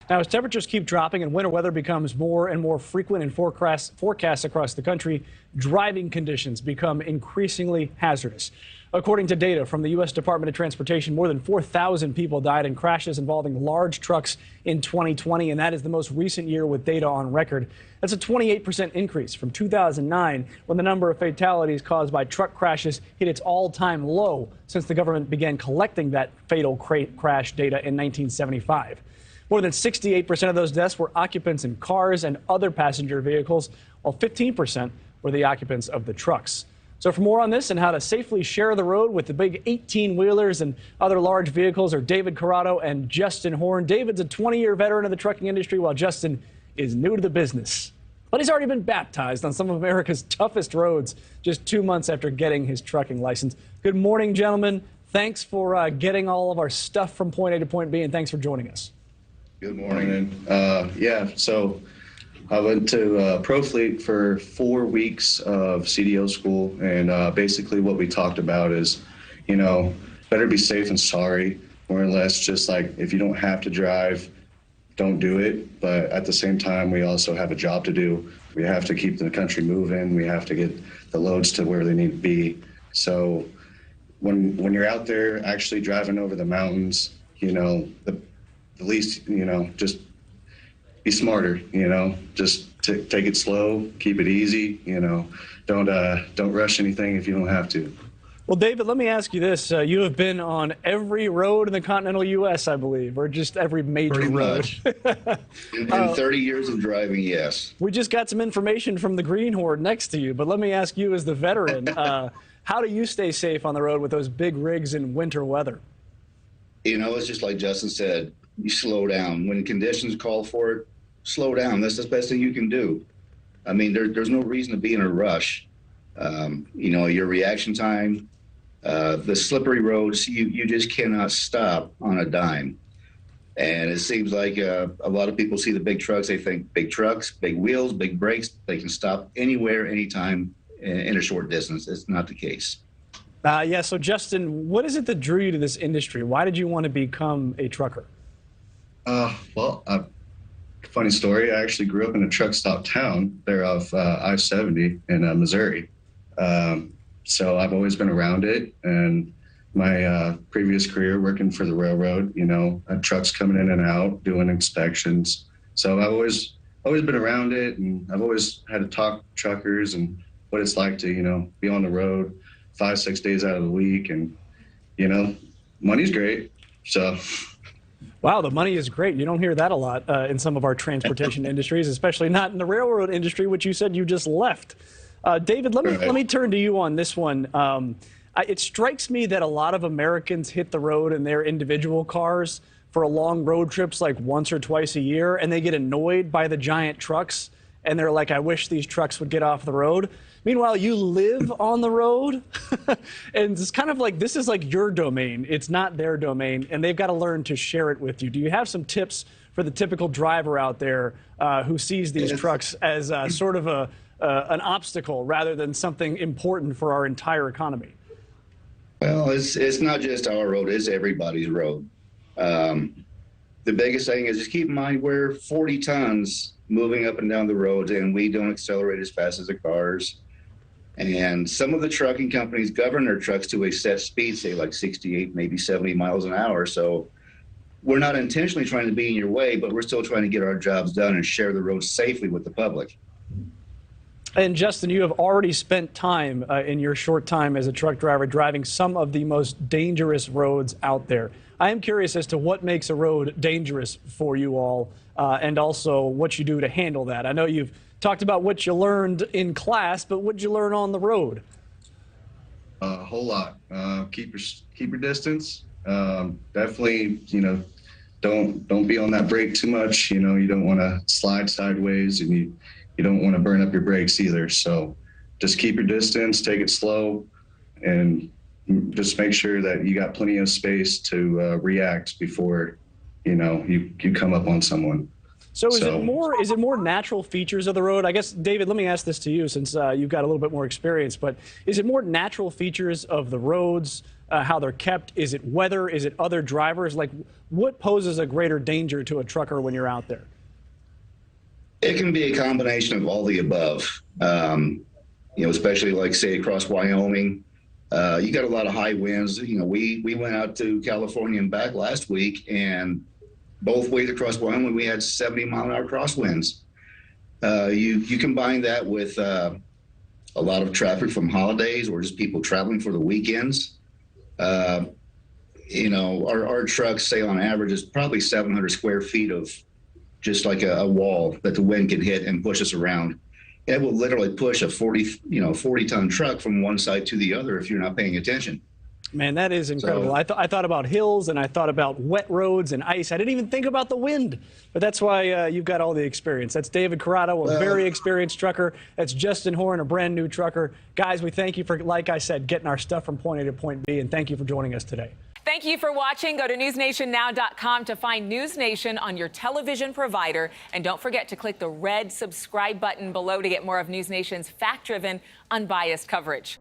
Now, as temperatures keep dropping and winter weather becomes more and more frequent in forecasts across the country, driving conditions become increasingly hazardous. According to data from the U.S. Department of Transportation, more than 4,000 people died in crashes involving large trucks in 2020, and that is the most recent year with data on record. That's a 28% increase from 2009, when the number of fatalities caused by truck crashes hit its all-time low since the government began collecting that fatal crash data in 1975. More than 68% of those deaths were occupants in cars and other passenger vehicles, while 15% were the occupants of the trucks. So for more on this and how to safely share the road with the big 18-wheelers and other large vehicles are David Corrado and Justin Horn. David's a 20-year veteran of the trucking industry, while Justin is new to the business. But he's already been baptized on some of America's toughest roads just 2 months after getting his trucking license. Good morning, gentlemen. Thanks for getting all of our stuff from point A to point B, and thanks for joining us. Good morning. So I went to ProFleet for 4 weeks of CDO school, and basically what we talked about is, better be safe than sorry, more or less. Just like, if you don't have to drive, don't do it. But at the same time, we also have a job to do. We have to keep the country moving. We have to get the loads to where they need to be. So when you're out there actually driving over the mountains, the least, just be smarter, just take it slow, keep it easy, don't rush anything if you don't have to. Well, David, let me ask you this. You have been on every road in the continental U.S., I believe, or just every major Pretty road. much. In 30 years of driving, yes. We just got some information from the Greenhorn next to you, but let me ask you as the veteran, how do you stay safe on the road with those big rigs in winter weather? It's just like Justin said, you slow down. When conditions call for it, slow down. That's the best thing you can do. I mean, there's no reason to be in a rush. Your reaction time, the slippery roads, you just cannot stop on a dime. And it seems like a lot of people see the big trucks. They think big trucks, big wheels, big brakes. They can stop anywhere, anytime in a short distance. It's not the case. So Justin, what is it that drew you to this industry? Why did you want to become a trucker? Funny story. I actually grew up in a truck stop town there off I-70 in Missouri. So I've always been around it. And my previous career working for the railroad, had trucks coming in and out, doing inspections. So I've always been around it, and I've always had to talk to truckers and what it's like to, be on the road 5-6 days out of the week. And, money's great. So. Wow, the money is great. You don't hear that a lot in some of our transportation industries, especially not in the railroad industry, which you said you just left. David, let me turn to you on this one. It strikes me that a lot of Americans hit the road in their individual cars for long road trips like once or twice a year, and they get annoyed by the giant trucks, and they're like, I wish these trucks would get off the road. Meanwhile, you live on the road, and it's kind of like this is like your domain. It's not their domain, and they've got to learn to share it with you. Do you have some tips for the typical driver out there who sees these trucks as sort of an obstacle rather than something important for our entire economy? Well, it's not just our road. It's everybody's road. The biggest thing is just keep in mind we're 40 tons moving up and down the roads, and we don't accelerate as fast as the cars. And some of the trucking companies govern their trucks to a set speed, say like 68, maybe 70 miles an hour. So we're not intentionally trying to be in your way, but we're still trying to get our jobs done and share the road safely with the public. And Justin, you have already spent time in your short time as a truck driver driving some of the most dangerous roads out there. I am curious as to what makes a road dangerous for you all and also what you do to handle that. I know you've talked about what you learned in class, but what did you learn on the road? A whole lot. Keep your distance. Definitely, don't be on that brake too much. You don't want to slide sideways, and you don't want to burn up your brakes either. So just keep your distance, take it slow, and just make sure that you got plenty of space to react before, you come up on someone. So is it more natural features of the road? I guess, David, let me ask this to you since you've got a little bit more experience, but is it more natural features of the roads, how they're kept? Is it weather? Is it other drivers? Like, what poses a greater danger to a trucker when you're out there? It can be a combination of all the above. Especially like say across Wyoming, you got a lot of high winds. We went out to California and back last week, and both ways across Wyoming we had 70-mile-an-hour crosswinds. You combine that with a lot of traffic from holidays or just people traveling for the weekends. Our trucks say on average is probably 700 square feet of just like a wall that the wind can hit and push us around. It will literally push a 40-ton truck from one side to the other if you're not paying attention. Man, that is incredible. So, I thought about hills and I thought about wet roads and ice. I didn't even think about the wind, but that's why you've got all the experience. That's David Corrado, a very experienced trucker. That's Justin Horn, a brand new trucker. Guys, we thank you for, like I said, getting our stuff from point A to point B, and thank you for joining us today. Thank you for watching. Go to newsnationnow.com to find News Nation on your television provider. And don't forget to click the red subscribe button below to get more of News Nation's fact-driven, unbiased coverage.